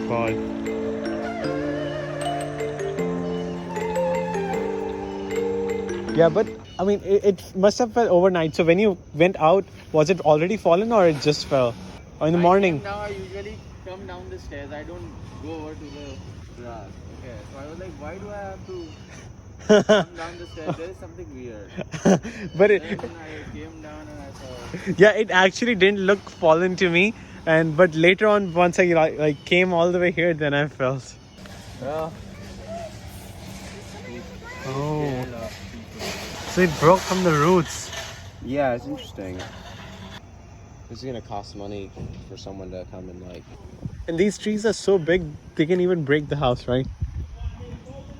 god. Yeah, but I mean, it must have fell overnight. So when you went out, was it already fallen or it just fell? Or in the morning? Now I usually come down the stairs. I don't go over to the grass. Okay, so I was like, why do I have to come down the stairs? There is something weird. But Then I came down and I saw. yeah, it actually didn't look fallen to me. But later on, once I like came all the way here, then I felt. Yeah. Oh. So it broke from the roots. Yeah, it's interesting. This is gonna cost money for someone to come and like. And these trees are so big, they can even break the house, right?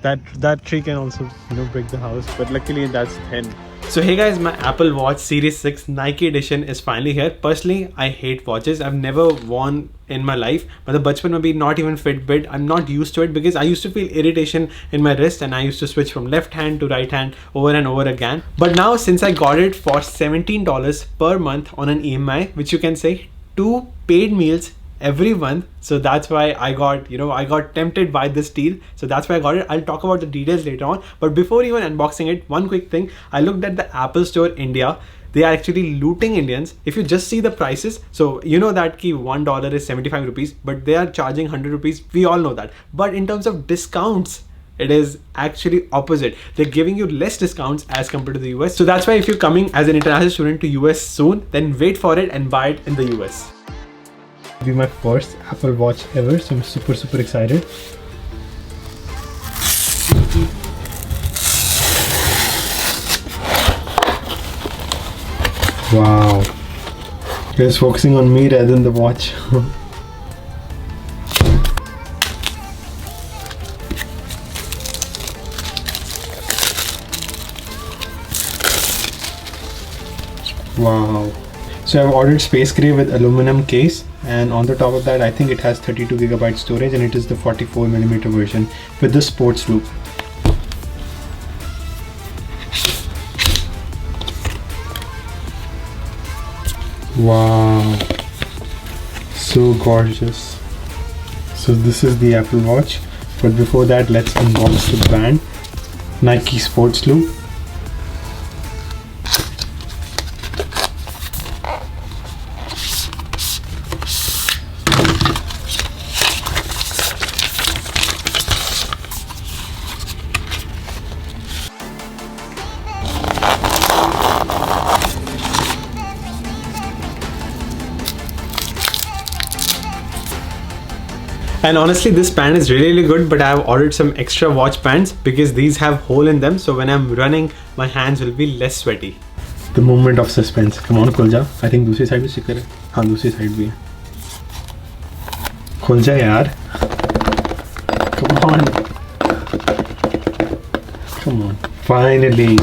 That tree can also, break the house. But luckily, that's thin. So hey guys, my Apple Watch Series 6 Nike edition is finally here. Personally, I hate watches. I've never worn in my life. But the bachpan mein bhi not even Fitbit. I'm not used to it because I used to feel irritation in my wrist and I used to switch from left hand to right hand over and over again. But now since I got it for $17 per month on an EMI, which you can say 2 paid meals every month, so that's why I got tempted by this deal. So that's why I got it. I'll talk about the details later on, but before even unboxing it, one quick thing. I looked at the Apple Store India. They are actually looting Indians. If you just see the prices, so you know that ki $1 is 75 rupees, but they are charging 100 rupees. We all know that. But in terms of discounts, it is actually opposite. They're giving you less discounts as compared to the US. So that's why if you're coming as an international student to US soon, then wait for it and buy it in the US. Be my first Apple Watch ever, so I'm super excited. Wow, it's focusing on me rather than the watch. Wow. So I've ordered Space Gray with aluminum case, and on the top of that I think it has 32GB storage, and it is the 44mm version with the sports loop. Wow, so gorgeous. So this is the Apple Watch, but before that let's unbox the band. Nike sports loop. And honestly, this band is really good, but I have ordered some extra watch bands because these have hole in them, so when I'm running, my hands will be less sweaty. The moment of suspense. Come on, खुल जा. I think दूसरी side भी sticker है. हाँ, दूसरी side भी है. खुल जा यार. Come on. Finally.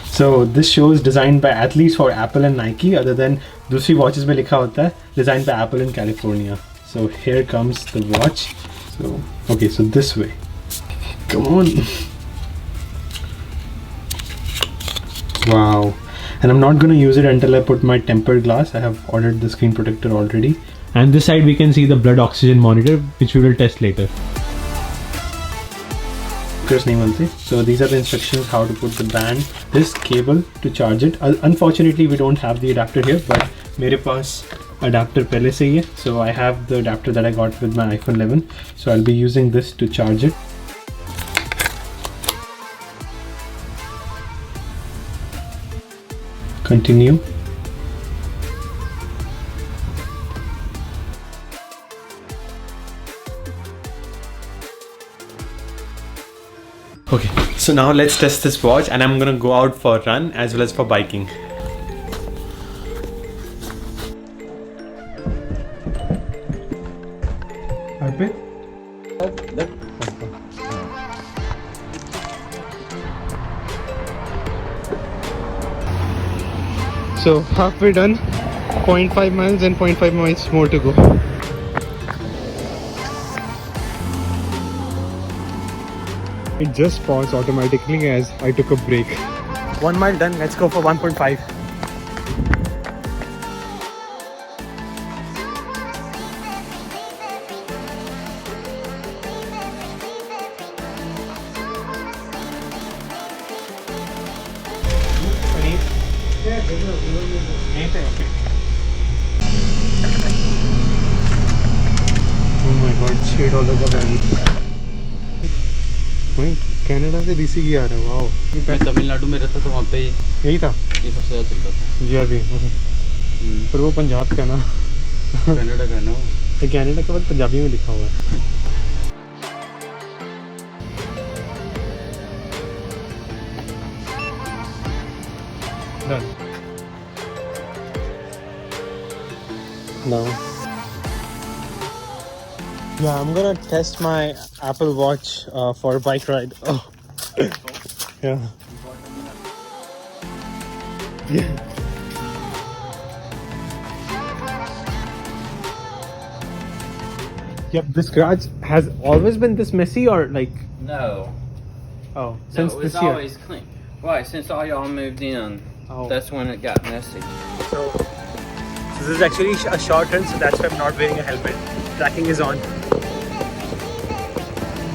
So this show is designed by athletes for Apple and Nike. Other than दूसरी watches में लिखा होता है designed by Apple in California. So here comes the watch. So okay, so this way. Come on. Wow. And I'm not going to use it until I put my tempered glass. I have ordered the screen protector already. And this side we can see the blood oxygen monitor, which we will test later. So these are the instructions how to put the band, this cable to charge it. Unfortunately we don't have the adapter here, but मेरे पास adapter पहले से ही है. So I have the adapter that I got with my iPhone 11. So I'll be using this to charge it. Continue. Okay, so now let's test this watch, and I'm gonna go out for a run as well as for biking. So halfway done, 0.5 miles and 0.5 miles more to go. It just paused automatically as I took a break. 1 mile done, let's go for 1.5. Oh my god, $6 का bag. वही Canada से DC की आ रहा है। Wow, मैं तमिलनाडु में रहता तो वहाँ पे यही था ये सबसे ज़्यादा चलता था। जीआरबी। पर वो पंजाब का ना, कनाडा का है ना वो। कनाडा के बाद पंजाबी में लिखा हुआ है। Done. Now, yeah, I'm gonna test my Apple Watch for a bike ride. Oh, yeah. Yeah. Yep. This garage has always been this messy, or like, No. oh, since no, this it's year. always clean. Right, since all y'all moved in, Oh. that's when it got messy. So this is actually a short run, so that's why I'm not wearing a helmet. Tracking is on.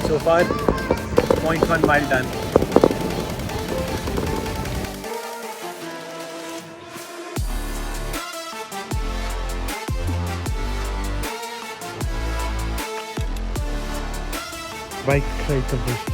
So far, 0.1 mile done. Bike ride completion.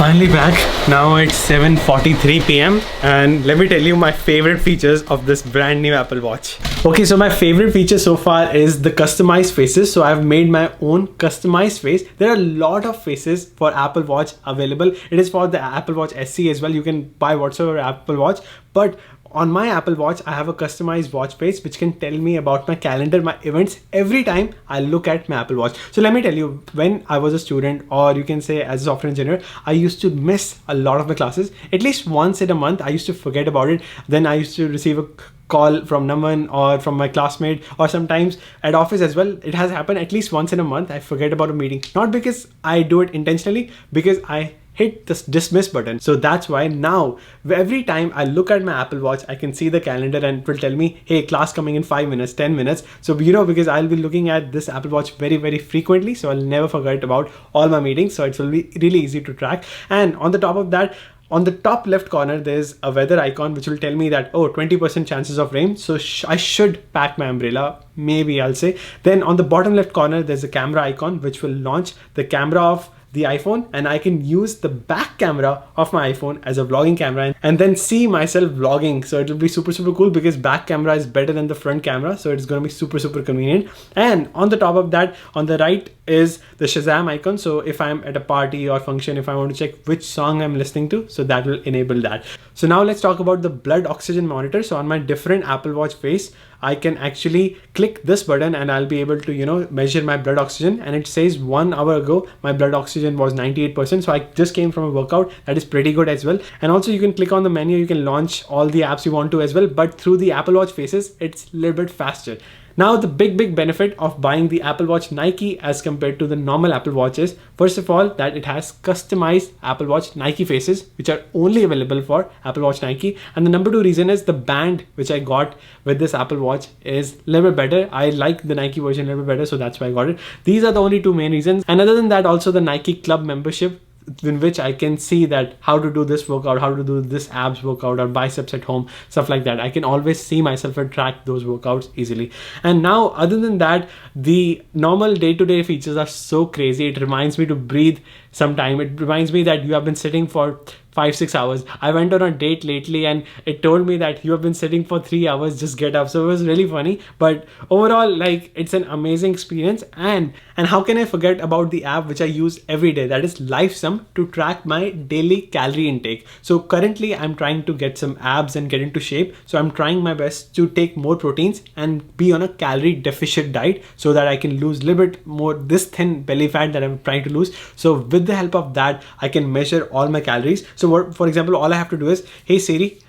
Finally back. Now it's 7:43 p.m. and let me tell you my favorite features of this brand new Apple Watch. Okay, so my favorite feature so far is the customized faces. So I've made my own customized face. There are a lot of faces for Apple Watch available. It is for the Apple Watch SE as well. You can buy whatsoever Apple Watch, but on my Apple Watch, I have a customized watch face which can tell me about my calendar, my events every time I look at my Apple Watch. So let me tell you, when I was a student, or you can say as a software engineer, I used to miss a lot of my classes. At least once in a month, I used to forget about it. Then I used to receive a call from Naman or from my classmate, or sometimes at office as well. It has happened at least once in a month. I forget about a meeting, not because I do it intentionally, because I hit this dismiss button. So that's why now every time I look at my Apple Watch, I can see the calendar and it will tell me, hey, class coming in 5 minutes, 10 minutes. So, you know, because I'll be looking at this Apple Watch very, very frequently. So I'll never forget about all my meetings. So it will be really easy to track. And on the top of that, on the top left corner, there's a weather icon which will tell me that, oh, 20% chances of rain. So I should pack my umbrella, maybe I'll say. Then on the bottom left corner, there's a camera icon which will launch the camera of the iPhone, and I can use the back camera of my iPhone as a vlogging camera and then see myself vlogging. So it'll be super, super cool because back camera is better than the front camera. So it's going to be super, super convenient. And on the top of that, on the right is the Shazam icon. So if I'm at a party or function, if I want to check which song I'm listening to, so that will enable that. So now let's talk about the blood oxygen monitor. So on my different Apple Watch face, I can actually click this button and I'll be able to, you know, measure my blood oxygen. And it says 1 hour ago, my blood oxygen was 98%. So I just came from a workout. That is pretty good as well. And also you can click on the menu, you can launch all the apps you want to as well. But through the Apple Watch faces, it's a little bit faster. Now, the big benefit of buying the Apple Watch Nike as compared to the normal Apple Watch is, first of all, that it has customized Apple Watch Nike faces, which are only available for Apple Watch Nike. And the number 2 reason is the band which I got with this Apple Watch is a little bit better. I like the Nike version a little bit better, so that's why I got it. These are the only 2 main reasons. And other than that, also the Nike Club membership, in which I can see that how to do this workout, how to do this abs workout or biceps at home, stuff like that. I can always see myself and track those workouts easily. And now, other than that, the normal day-to-day features are so crazy. It reminds me to breathe sometime. It reminds me that you have been sitting for 5-6 hours. I went on a date lately and it told me that you have been sitting for 3 hours, just get up. So it was really funny. But overall, like, it's an amazing experience. And how can I forget about the app which I use every day, that is LifeSum, to track my daily calorie intake. So currently I'm trying to get some abs and get into shape. So I'm trying my best to take more proteins and be on a calorie deficit diet so that I can lose a little bit more this thin belly fat that I'm trying to lose. So with the help of that, I can measure all my calories. So what, for example, all I have to do is, hey Siri,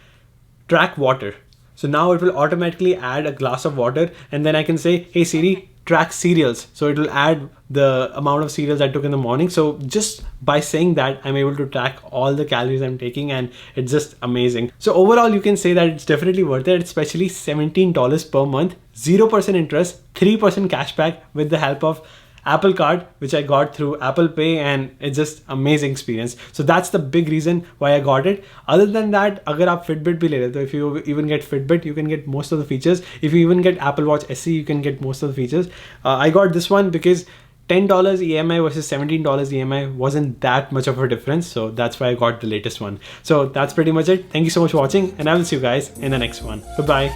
track water. So now it will automatically add a glass of water, and then I can say, hey Siri, track cereals. So it will add the amount of cereals I took in the morning. So just by saying that, I'm able to track all the calories I'm taking, and it's just amazing. So overall, you can say that it's definitely worth it, especially $17 per month, 0% interest, 3% cashback with the help of Apple Card, which I got through Apple Pay, and it's just amazing experience. So that's the big reason why I got it. Other than that, अगर आप Fitbit भी ले रहे हो, if you even get Fitbit, you can get most of the features. If you even get Apple Watch SE, you can get most of the features. I got this one because $10 EMI versus $17 EMI wasn't that much of a difference, so that's why I got the latest one. So that's pretty much it. Thank you so much for watching, and I will see you guys in the next one. Goodbye.